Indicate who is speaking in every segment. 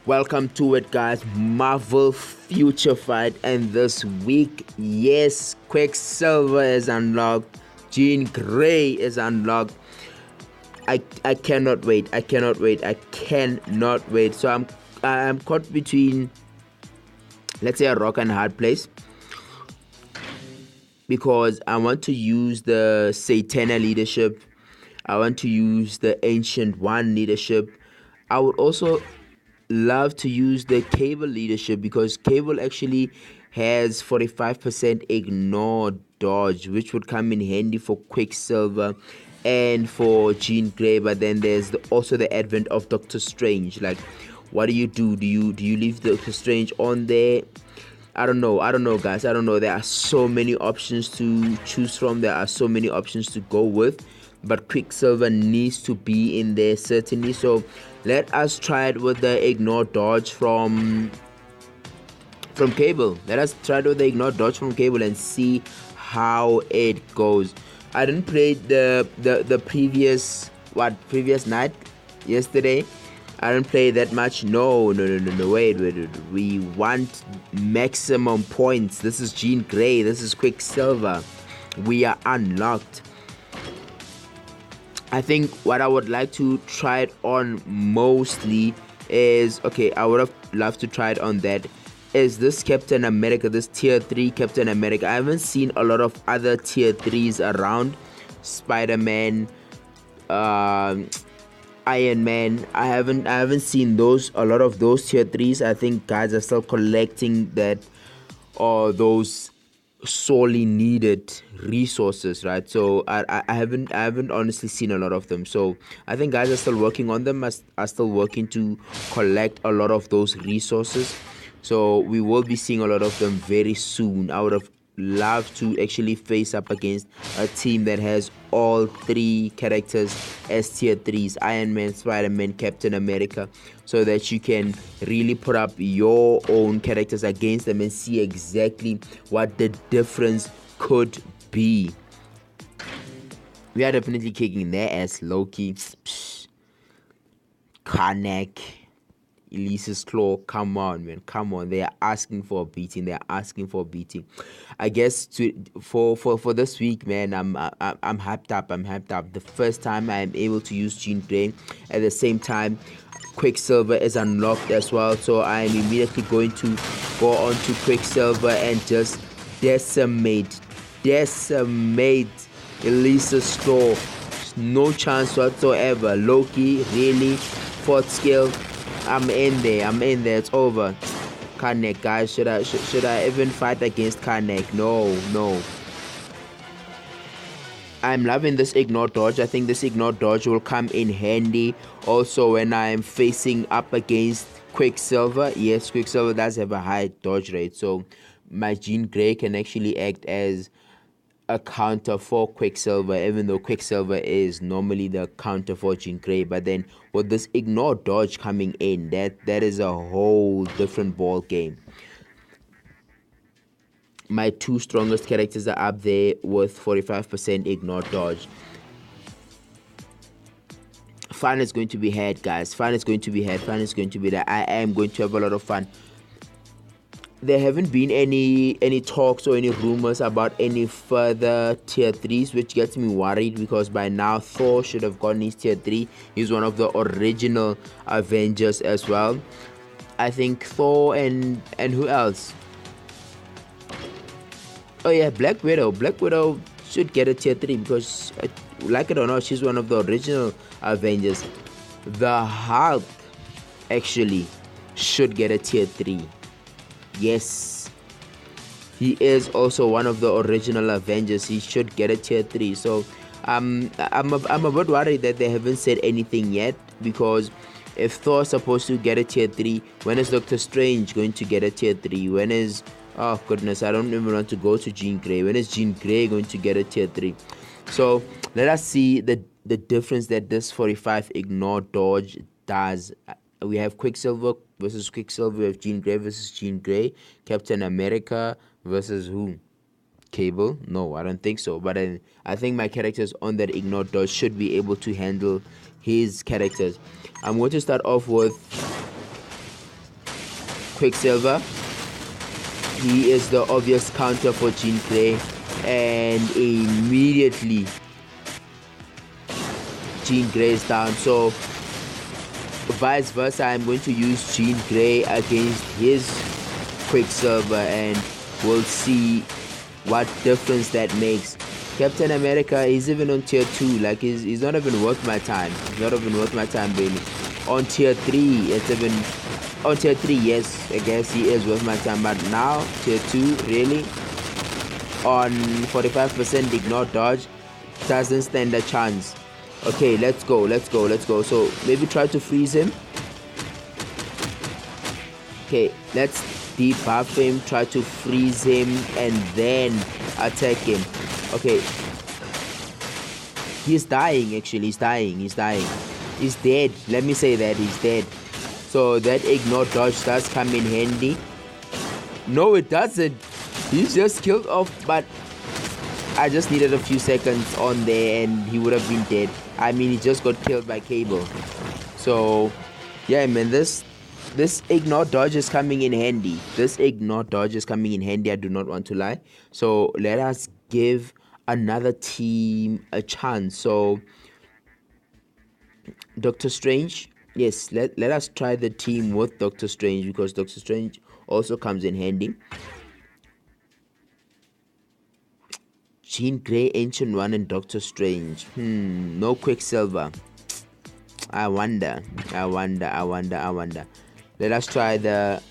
Speaker 1: Welcome to it, guys. Marvel Future Fight, and this week, yes, Quicksilver is unlocked. Jean Grey is unlocked. I cannot wait. I cannot wait. So I'm caught between, let's say, a rock and a hard place, because I want to use the Satana leadership. I want to use the Ancient One leadership. I would also love to use the Cable leadership, because Cable actually has 45% ignore dodge, which would come in handy for Quicksilver and for Jean Grey. But then there's also the advent of Doctor Strange. Like, what do? Do you leave Doctor Strange on there? I don't know, guys. I don't know. There are so many options to choose from. There are so many options to go with. But Quicksilver needs to be in there, certainly. So let us try it with the ignore dodge from Cable. Let us try it with the ignore dodge from Cable and see how it goes. I didn't play the previous night, yesterday. I didn't play that much. No. Wait. We want maximum points. This is Jean Grey. This is Quicksilver. We are unlocked. I think what I would like to try it on mostly is, okay, I would have loved to try it on that, is this Captain America, this tier 3 Captain America. I haven't seen a lot of other tier 3s around. Spider-Man, Iron Man. I haven't seen a lot of those tier 3s. I think guys are still collecting that, or those sorely needed resources, right? So I haven't honestly seen a lot of them. So I think guys are still working on them, are still working to collect a lot of those resources. So we will be seeing a lot of them very soon. I would have loved to actually face up against a team that has all 3 characters as tier 3s: Iron Man, Spider-Man, Captain America, so that you can really put up your own characters against them and see exactly what the difference could be. We are definitely kicking their ass. Loki, Karnak, Elise's Claw, come on, man, come on. They are asking for a beating. I guess for this week, man, I'm hyped up. The first time I am able to use Jean Grey, at the same time Quicksilver is unlocked as well. So I am immediately going to go on to Quicksilver and just decimate Elise's Claw. No chance whatsoever. Loki, really? 4th skill. I'm in there. It's over. Karnak, guys. Should I even fight against Karnak? No. I'm loving this ignore dodge. I think this ignore dodge will come in handy also when I'm facing up against Quicksilver. Yes, Quicksilver does have a high dodge rate, so my Jean Grey can actually act as a counter for Quicksilver, even though Quicksilver is normally the counter for Jean Grey. But then with this ignore dodge coming in, that is a whole different ball game. My 2 strongest characters are up there with 45% ignore dodge. Fun is going to be had, guys. Fun is going to be there. I am going to have a lot of fun. There haven't been any talks or any rumors about any further tier 3s, which gets me worried, because by now Thor should have gotten his tier 3. He's one of the original Avengers as well. I think Thor and who else? Oh yeah, Black Widow should get a tier 3, because like it or not, she's one of the original Avengers. The Hulk actually should get a tier 3. Yes, he is also one of the original Avengers. He should get a tier 3. So I'm a bit worried that they haven't said anything yet, because if Thor's supposed to get a tier 3, when is Doctor Strange going to get a tier 3? When is, oh goodness, I don't even want to go to Jean Grey. When is Jean Grey going to get a tier 3? So let us see the difference that this 45 ignore dodge does. We have Quicksilver versus Quicksilver. We have Jean Grey versus Jean Grey. Captain America versus who? Cable? No, I don't think so. But I think my characters on that ignore dodge should be able to handle his characters. I'm going to start off with Quicksilver. He is the obvious counter for Jean Grey, and immediately Jean Grey is down. So vice versa, I'm going to use Jean Grey against his Quicksilver, and we'll see what difference that makes. Captain America is even on tier 2, like he's not even worth my time. He's not even worth my time, really. On tier 3, it's even on tier 3, yes, I guess he is worth my time, but now tier 2, really, on 45% ignore dodge, doesn't stand a chance. Okay, let's go. So maybe try to freeze him. Okay, let's debuff him, try to freeze him, and then attack him. Okay, he's dying. Actually, he's dying. He's dead. Let me say that he's dead. So that ignore dodge does come in handy. No, it doesn't. He's just killed off, but I just needed a few seconds on there and he would have been dead. I mean, he just got killed by Cable. So yeah, man, this ignore dodge is coming in handy. I do not want to lie. So let us give another team a chance. So Doctor Strange, yes, let us try the team with Doctor Strange, because Doctor Strange also comes in handy. Jean Grey, Ancient One, and Doctor Strange. No Quicksilver. I wonder. Let us try the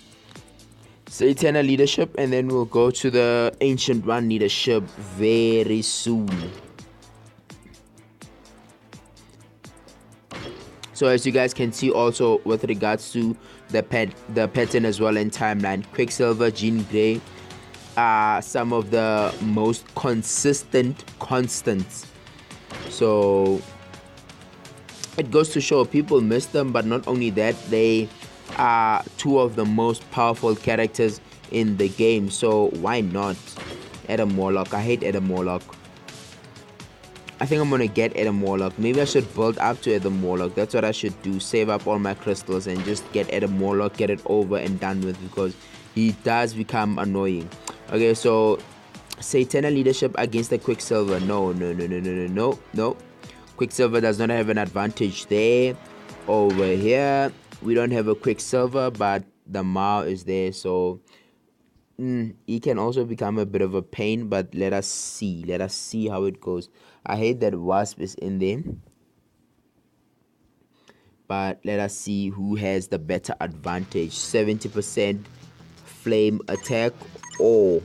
Speaker 1: Satana leadership, and then we'll go to the Ancient One leadership very soon. So as you guys can see, also with regards to the pattern as well in timeline, Quicksilver, Jean Grey are some of the most consistent constants. So it goes to show people miss them, but not only that, they are two of the most powerful characters in the game. So why not Adam Warlock? I hate Adam Warlock. I think I'm gonna get Adam Warlock. Maybe I should build up to Adam Warlock. That's what I should do. Save up all my crystals and just get Adam Warlock, get it over and done with, because he does become annoying. Okay, so Satana leadership against the Quicksilver. No. Quicksilver does not have an advantage there. Over here, we don't have a Quicksilver, but the Mao is there, so he can also become a bit of a pain. But let us see how it goes. I hate that Wasp is in there, but let us see who has the better advantage. 70% flame attack. Oh,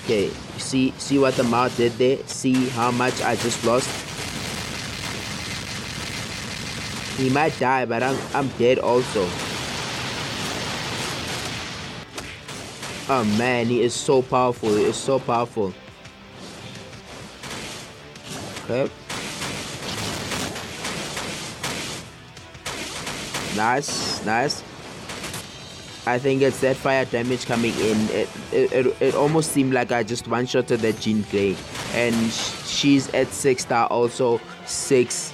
Speaker 1: okay, see what the Mao did there. See how much I just lost. He might die, but I'm dead also. Oh man, he is so powerful. Okay. Nice. I think it's that fire damage coming in. It almost seemed like I just one-shotted that Jean Grey, and she's at 6-star also. She's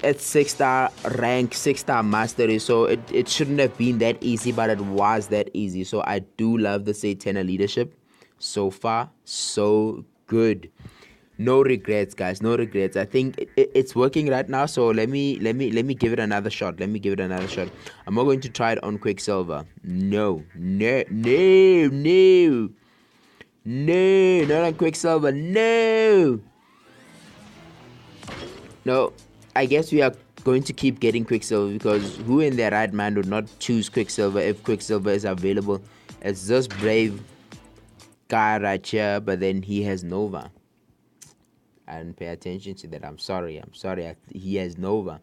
Speaker 1: at 6-star rank, 6-star mastery, so it shouldn't have been that easy, but it was that easy. So I do love the Satana leadership. So far, so good. No regrets, guys. No regrets. I think it's working right now. So let me give it another shot. I'm not going to try it on Quicksilver. No, not on Quicksilver. No. I guess we are going to keep getting Quicksilver, because who in their right mind would not choose Quicksilver if Quicksilver is available? It's this brave guy right here, but then he has Nova. I didn't pay attention to that. I'm sorry. He has Nova.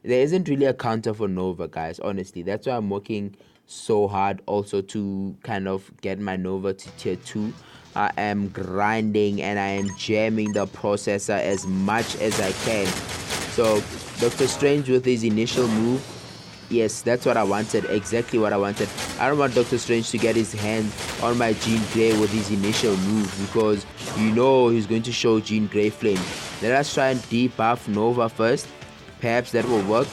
Speaker 1: There isn't really a counter for Nova, guys, honestly. That's why I'm working so hard also to kind of get my Nova to tier 2. I am grinding and I am jamming the processor as much as I can. So Doctor Strange with his initial move, yes, that's what I wanted, exactly what I wanted. I don't want Doctor Strange to get his hand on my Jean Grey with his initial move, because you know he's going to show Jean Grey flame. Let us try and debuff Nova first. Perhaps that will work.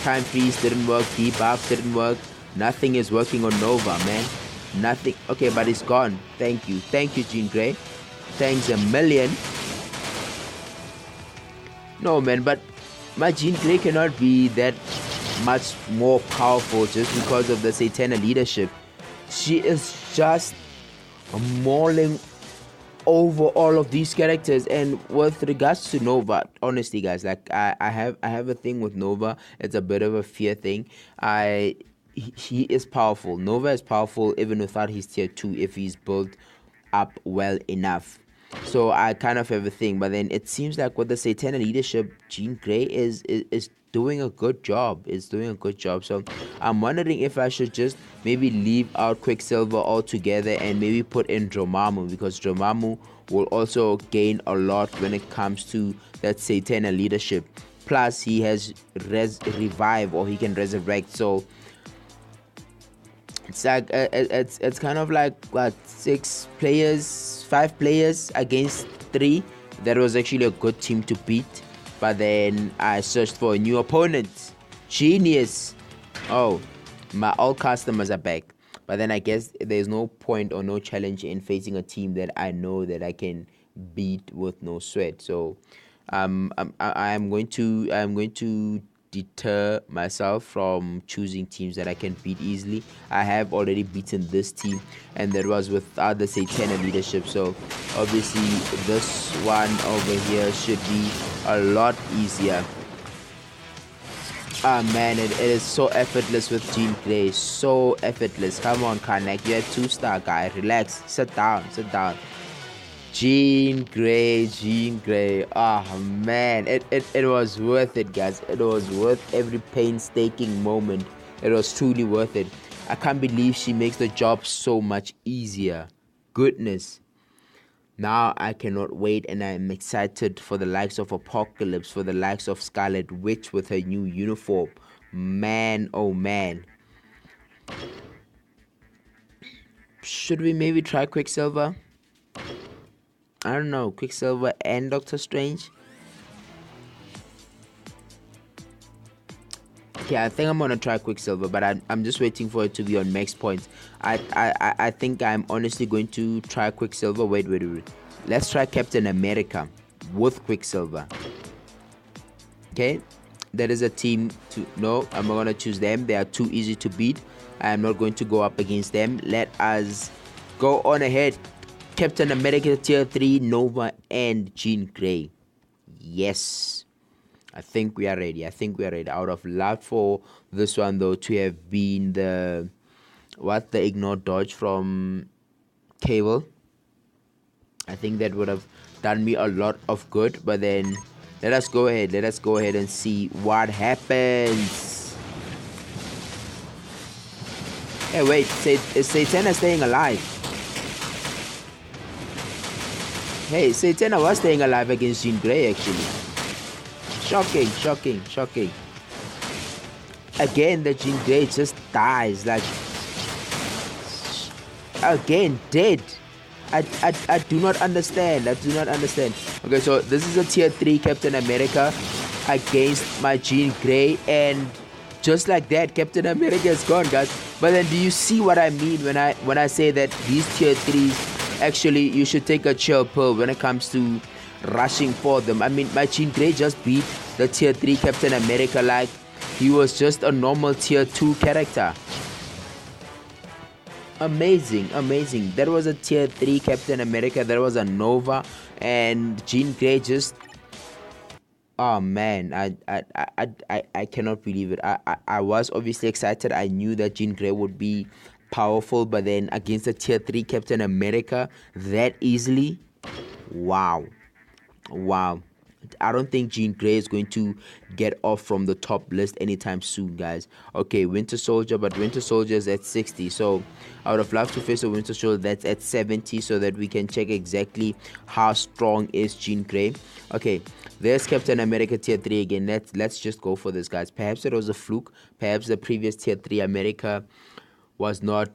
Speaker 1: Time Freeze didn't work. Debuff didn't work. Nothing is working on Nova, man. Nothing. Okay, but it's gone. Thank you. Thank you, Jean Grey. Thanks a million. No, man, but my Jean Grey cannot be that much more powerful just because of the Satana leadership. She is just mauling over all of these characters. And with regards to Nova, honestly guys, like I have a thing with Nova. It's a bit of a fear thing. He is powerful. Nova is powerful even without his tier 2 if he's built up well enough. So I kind of have a thing, but then it seems like with the Satana leadership, Jean Grey is doing a good job. So I'm wondering if I should just maybe leave out Quicksilver altogether and maybe put in Dormammu, because Dormammu will also gain a lot when it comes to that Satana leadership. Plus he has revive, or he can resurrect. So it's like it's kind of like what, 5 players against 3. That was actually a good team to beat. But then I searched for a new opponent. Genius. Oh, my old customers are back. But then I guess there's no point or no challenge in facing a team that I know that I can beat with no sweat. So I'm going to deter myself from choosing teams that I can beat easily. I have already beaten this team, and that was without the Satana leadership. So obviously this one over here should be a lot easier. Ah man, it is so effortless with Jean Grey. So effortless. Come on, Karnak, you're a 2-star guy. Relax. Sit down. Jean Grey. Oh man, it was worth it, guys. It was worth every painstaking moment. It was truly worth it. I can't believe she makes the job so much easier. Goodness. Now I cannot wait, and I'm excited for the likes of Apocalypse, for the likes of Scarlet Witch with her new uniform. Man, oh man. Should we maybe try Quicksilver? I don't know, Quicksilver and Doctor Strange. Okay, I think I'm gonna try Quicksilver, but I'm just waiting for it to be on max points. I think I'm honestly going to try Quicksilver. Wait. Let's try Captain America with Quicksilver. Okay, that is a team to no. I'm not gonna choose them. They are too easy to beat. I am not going to go up against them. Let us go on ahead. Captain America tier 3, Nova and Jean Grey. Yes, I think we are ready. I would have loved for this one though to have been the ignored dodge from Cable. I think that would have done me a lot of good. But then let us go ahead and see what happens. Hey, wait, is Satana staying alive? Hey, Satana was staying alive against Jean Grey actually. Shocking. Again, the Jean Grey just dies, like, again, dead. I do not understand. Okay, so this is a tier 3 Captain America against my Jean Grey, and just like that, Captain America is gone, guys. But then do you see what I mean when I say that these tier 3s, actually, you should take a chill pill when it comes to rushing for them. I mean, my Jean Grey just beat the tier 3 Captain America like he was just a normal tier 2 character. Amazing. That was a tier 3 Captain America. That was a Nova, and Jean Grey just, oh man, I cannot believe it. I was obviously excited. I knew that Jean Grey would be powerful, but then against a tier 3 Captain America that easily, wow. I don't think Jean Grey is going to get off from the top list anytime soon, guys. Okay, Winter Soldier, but Winter Soldier is at 60, so I would have loved to face a Winter Soldier that's at 70 so that we can check exactly how strong is Jean Grey. Okay, there's Captain America tier 3 again. Let's just go for this, guys. Perhaps it was a fluke. Perhaps the previous tier 3 America was not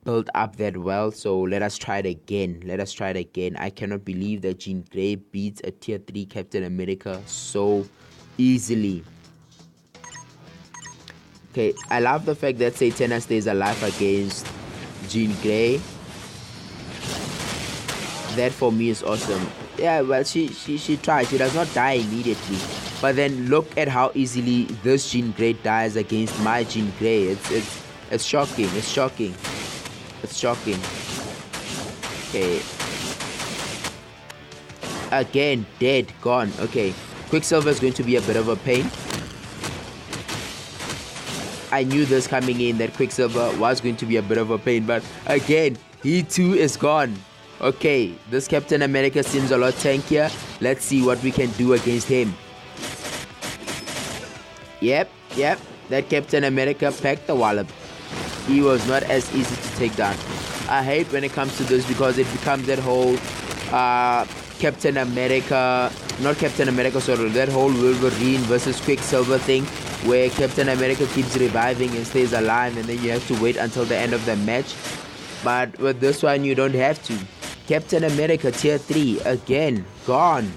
Speaker 1: built up that well, so let us try it again. I cannot believe that Jean Grey beats a tier 3 Captain America so easily. Okay, I love the fact that Satana stays alive against Jean Grey. That for me is awesome. Yeah, well, she tries. She does not die immediately. But then look at how easily this Jean Grey dies against my Jean Grey. It's shocking. It's shocking. It's shocking. Okay. Again, dead, gone. Okay. Quicksilver is going to be a bit of a pain. I knew this coming in, that Quicksilver was going to be a bit of a pain, but again, he too is gone. Okay, this Captain America seems a lot tankier. Let's see what we can do against him. Yep, that Captain America packed the wallop. He was not as easy to take down. I hate when it comes to this because it becomes that whole Captain America, not Captain America, sorry, that whole Wolverine versus Quicksilver thing, where Captain America keeps reviving and stays alive, and then you have to wait until the end of the match. But with this one, you don't have to. Captain America tier 3 again, gone.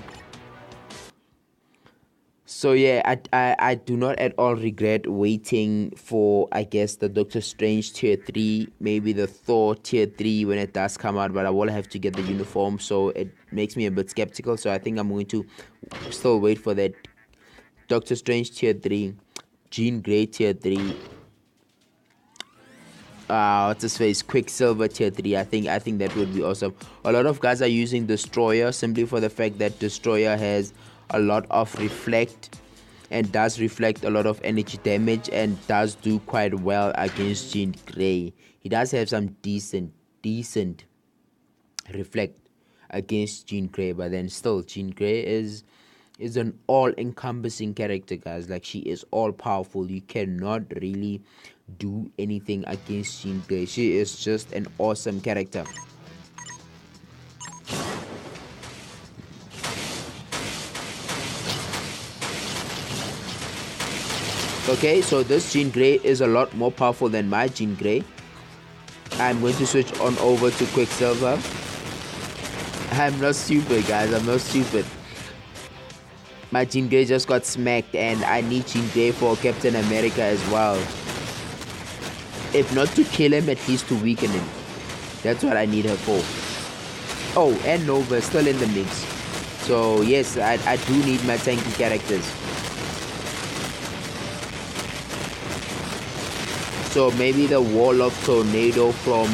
Speaker 1: So yeah, I do not at all regret waiting for, I guess, the Doctor Strange tier 3, maybe the Thor tier 3 when it does come out, but I will have to get the uniform, so it makes me a bit skeptical. So I think I'm going to still wait for that Doctor Strange tier 3, Jean Grey tier 3, what's his face, Quicksilver tier 3. I think that would be awesome. A lot of guys are using Destroyer simply for the fact that Destroyer has a lot of reflect and does reflect a lot of energy damage and does do quite well against Jean Grey. He does have some decent reflect against Jean Grey, but then still Jean Grey is an all-encompassing character, guys. Like, she is all-powerful. You cannot really do anything against Jean Grey. She is just an awesome character. Okay, so this Jean Grey is a lot more powerful than my Jean Grey. I'm going to switch on over to Quicksilver. I'm not stupid, guys. I'm not stupid. My Jean Grey just got smacked, and I need Jean Grey for Captain America as well. If not to kill him, at least to weaken him. That's what I need her for. Oh, and Nova is still in the mix. So yes, I do need my tanky characters. So maybe the Wall of Tornado from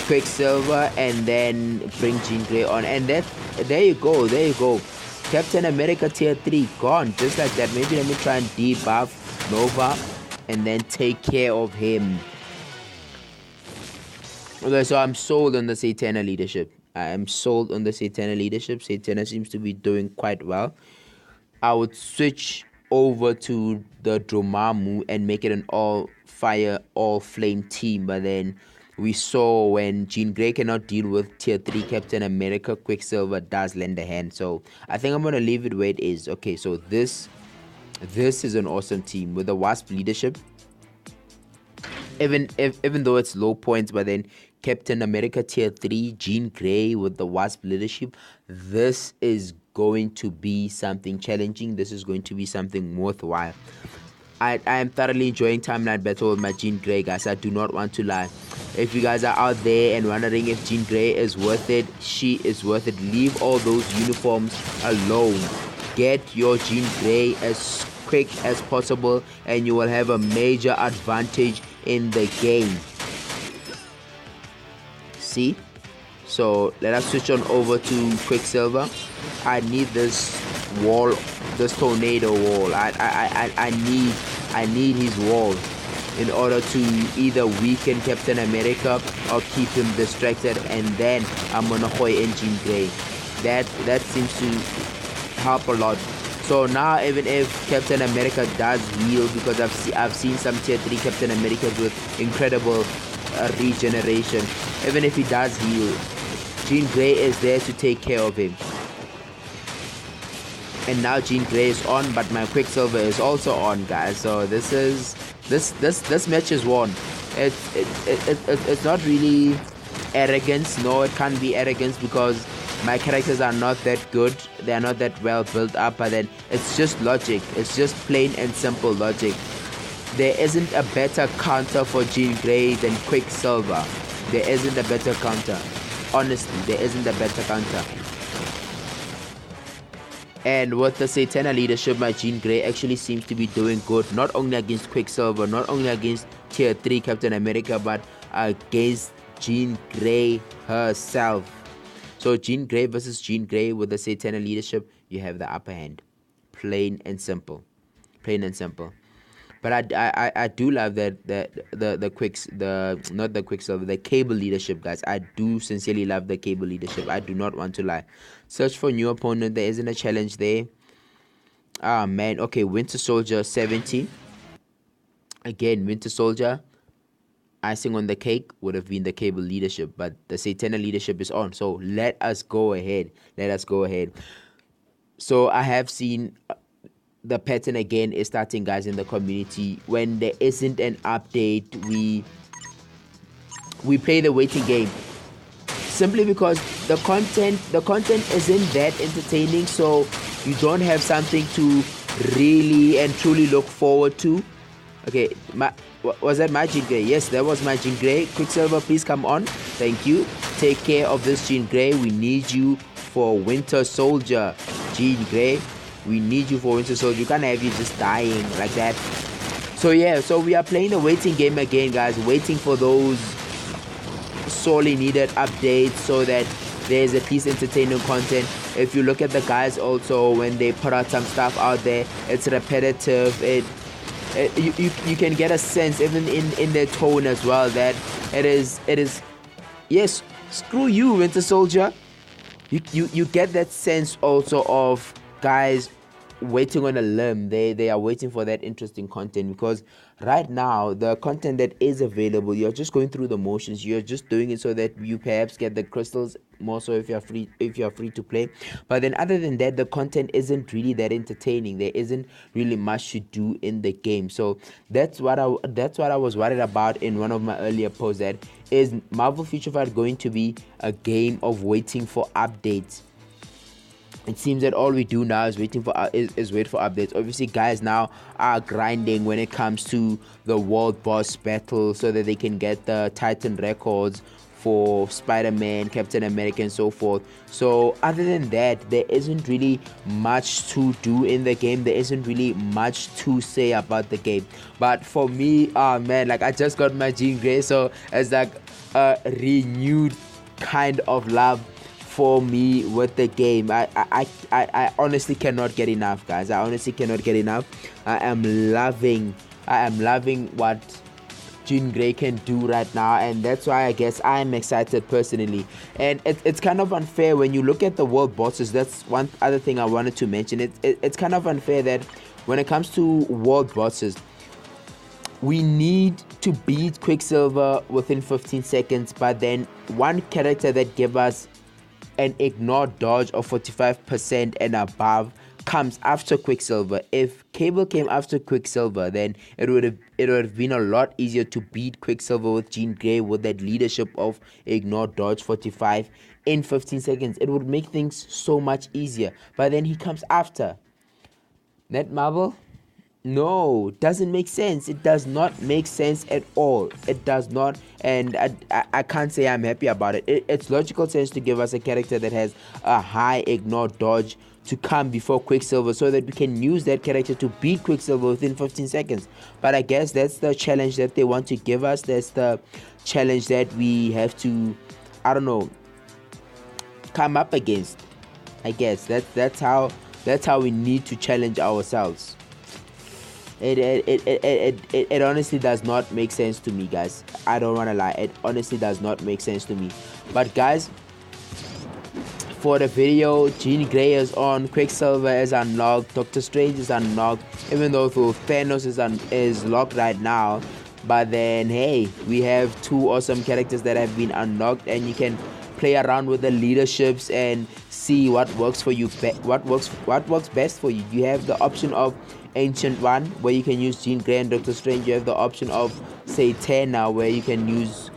Speaker 1: Quicksilver, and then bring Jean Grey on. And there you go. Captain America tier 3 gone, just like that. Maybe let me try and debuff Nova and then take care of him. Okay, so I'm sold on the Satana leadership. I am sold on the Satana leadership. Satana seems to be doing quite well. I would switch over to the Dormammu and make it an all fire, all flame team, but then we saw when Jean Grey cannot deal with tier 3 Captain America, Quicksilver does lend a hand. So I think I'm going to leave it where it is. Okay, so this is an awesome team with the Wasp leadership. Even though it's low points, but then Captain America tier 3, Jean Grey with the Wasp leadership, this is going to be something challenging. This is going to be something worthwhile. I am thoroughly enjoying Timeline Battle with my Jean Grey, guys. I do not want to lie. If you guys are out there and wondering if Jean Grey is worth it, she is worth it. Leave all those uniforms alone. Get your Jean Grey as quick as possible, and you will have a major advantage in the game. See? So let us switch on over to Quicksilver. I need this wall, this tornado wall. I need his wall in order to either weaken Captain America or keep him distracted, and then I'm gonna hoy in Jean Grey. That seems to help a lot. So now even if Captain America does heal, because I've seen some tier 3 Captain Americas with incredible regeneration, even if he does heal, Jean Grey is there to take care of him. And now Jean Grey is on, but my Quicksilver is also on, guys. So this match is won. It's not really arrogance. No, it can't be arrogance because my characters are not that good. They are not that well built up. But then it's just logic. It's just plain and simple logic. there isn't a better counter for Jean Grey than Quicksilver. There isn't a better counter. Honestly, there isn't a better counter. And with the Satana leadership, my Jean Grey actually seems to be doing good, not only against Quicksilver, not only against Tier 3 Captain America, but against Jean Grey herself. So Jean Grey versus Jean Grey with the Satana leadership, you have the upper hand. Plain and simple. Plain and simple. But I do love that not the Quicksilver, the Cable leadership, guys. I do sincerely love the Cable leadership. I do not want to lie. Search for new opponent. There isn't a challenge there. Ah man. Okay, Winter Soldier 70. Again, Winter Soldier. Icing on the cake would have been the Cable leadership, but the Satana leadership is on. So let us go ahead. So I have seen the pattern again is starting, guys, in the community. When there isn't an update, we play the waiting game, simply because the content isn't that entertaining, so you don't have something to really and truly look forward to. Okay, was that my Jean Grey? Yes, that was my Jean Grey. Quicksilver, please come on. Thank you. Take care of this Jean Grey. We need you for Winter Soldier. Jean Grey, we need you for Winter Soldier. You can't have you just dying like that. So yeah, so we are playing the waiting game again, guys. Waiting for those sorely needed updates so that there's at least entertaining content. If you look at the guys also, when they put out some stuff out there, it's repetitive. You can get a sense even in their tone as well that it is yes, screw you, Winter Soldier. You get that sense also of guys waiting on a limb. They are waiting for that interesting content, because right now the content that is available, you're just going through the motions. You're just doing it so that you perhaps get the crystals, more so if you're free to play. But then other than that, the content isn't really that entertaining. There isn't really much to do in the game. So that's what I was worried about in one of my earlier posts. That is Marvel Future Fight going to be a game of waiting for updates? It seems that all we do now is wait for updates. Obviously, guys now are grinding when it comes to the world boss battle so that they can get the Titan records for Spider-Man, Captain America, and so forth. So other than that, there isn't really much to do in the game. There isn't really much to say about the game. But for me, man, like I just got my Jean Grey, so it's like a renewed kind of love for me with the game. I honestly cannot get enough, guys. I honestly cannot get enough. I am loving what Jean Grey can do right now, and that's why I guess I'm excited personally. And it's kind of unfair when you look at the world bosses. That's one other thing I wanted to mention. It's kind of unfair that when it comes to world bosses, we need to beat Quicksilver within 15 seconds, but then one character that gave us an ignore dodge of 45% and above comes after Quicksilver. If Cable came after Quicksilver, then it would have been a lot easier to beat Quicksilver with Jean Grey with that leadership of ignore dodge 45 in 15 seconds. It would make things so much easier. But then he comes after. Net Marvel? No, doesn't make sense. It does not make sense at all. It does not, and I can't say I'm happy about it. It's logical sense to give us a character that has a high ignore dodge to come before Quicksilver so that we can use that character to beat Quicksilver within 15 seconds. But I guess that's the challenge that they want to give us. That's the challenge that we have to, I don't know, come up against. I guess that's how we need to challenge ourselves. It honestly does not make sense to me, guys. I don't want to lie. It honestly does not make sense to me. But guys, for the video, Jean Grey is on, Quicksilver is unlocked, Doctor Strange is unlocked, even though Thanos is locked right now. But then, hey, we have two awesome characters that have been unlocked, and you can play around with the leaderships and see what works for you, what works best for you. You have the option of Ancient One, where you can use Jean Grey and Doctor Strange. You have the option of Satana, where you can use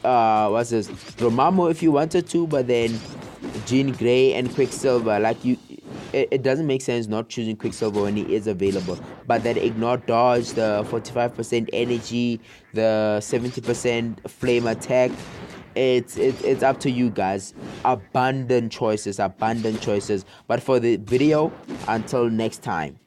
Speaker 1: Dormammu if you wanted to, but then Jean Grey and Quicksilver. Like it doesn't make sense not choosing Quicksilver when he is available. But that ignore dodge, the 45% energy, the 70% flame attack, it's up to you guys. Abundant choices. But for the video, until next time.